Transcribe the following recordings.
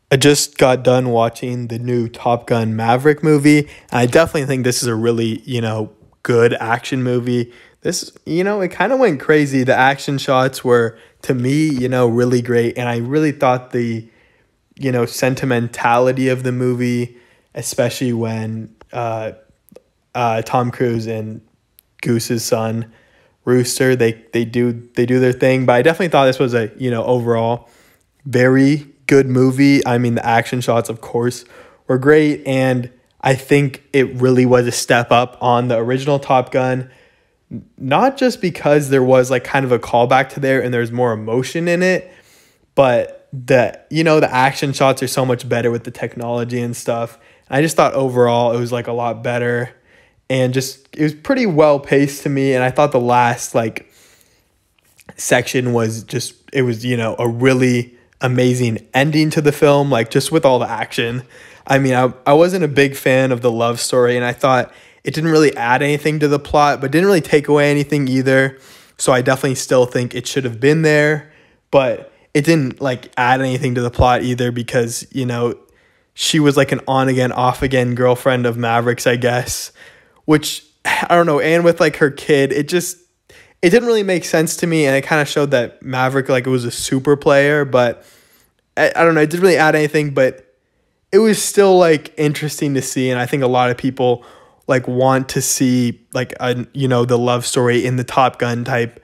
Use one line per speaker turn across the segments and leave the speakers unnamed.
I just got done watching the new Top Gun Maverick movie, and I definitely think this is a really, good action movie. This, it kind of went crazy. The action shots were, to me, really great, and I really thought the, sentimentality of the movie, especially when Tom Cruise and Goose's son, Rooster, they do their thing. But I definitely thought this was a, overall very good movie. I mean, the action shots, of course, were great, and I think it really was a step up on the original Top Gun, not just because there was like kind of a callback to there and there's more emotion in it, but the action shots are so much better with the technology and stuff. I just thought overall it was like a lot better, and just it was pretty well paced to me, and I thought the last like section was just, it was, a really amazing ending to the film, like just with all the action. I mean, I wasn't a big fan of the love story, and I thought it didn't really add anything to the plot, but didn't really take away anything either. So I definitely still think it should have been there, but it didn't like add anything to the plot either, because, she was like an on again, off again girlfriend of Maverick's, I guess, which I don't know. And with like her kid, it didn't really make sense to me, and it kind of showed that Maverick like it was a super player, but I don't know, it didn't really add anything, but it was still like interesting to see, and I think a lot of people like want to see like the love story in the Top Gun type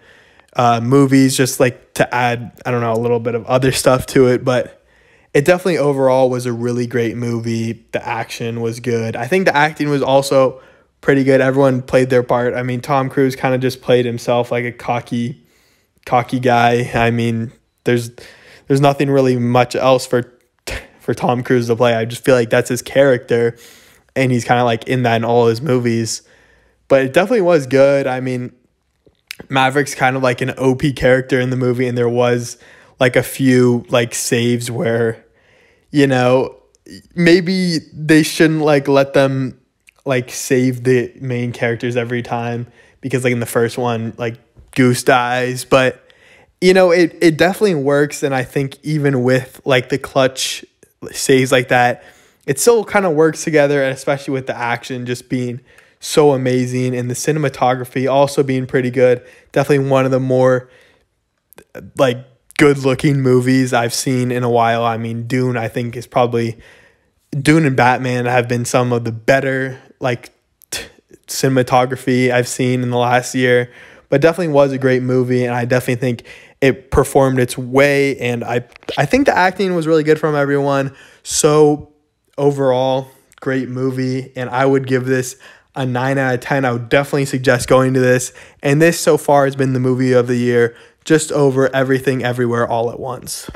movies, just like to add, I don't know, a little bit of other stuff to it. But it definitely overall was a really great movie. The action was good. I think the acting was also pretty good. Everyone played their part. I mean, Tom Cruise kind of just played himself like a cocky guy. I mean, there's nothing really much else for Tom Cruise to play. I just feel like that's his character, and he's kind of like in that in all his movies. But it definitely was good. I mean, Maverick's kind of like an OP character in the movie, and there was like a few like saves where, maybe they shouldn't like let them like save the main characters every time, because like in the first one, like Goose dies, but it definitely works. And I think even with like the clutch saves like that, it still kind of works together, and especially with the action just being so amazing and the cinematography also being pretty good. Definitely one of the more like good looking movies I've seen in a while. I mean, Dune, I think is probably, Dune and Batman have been some of the better like cinematography I've seen in the last year, but definitely was a great movie, and I definitely think it performed its way, and I think the acting was really good from everyone. So overall, great movie, and I would give this a 9 out of 10. I would definitely suggest going to this, and this so far has been the movie of the year, just over Everything Everywhere All at Once.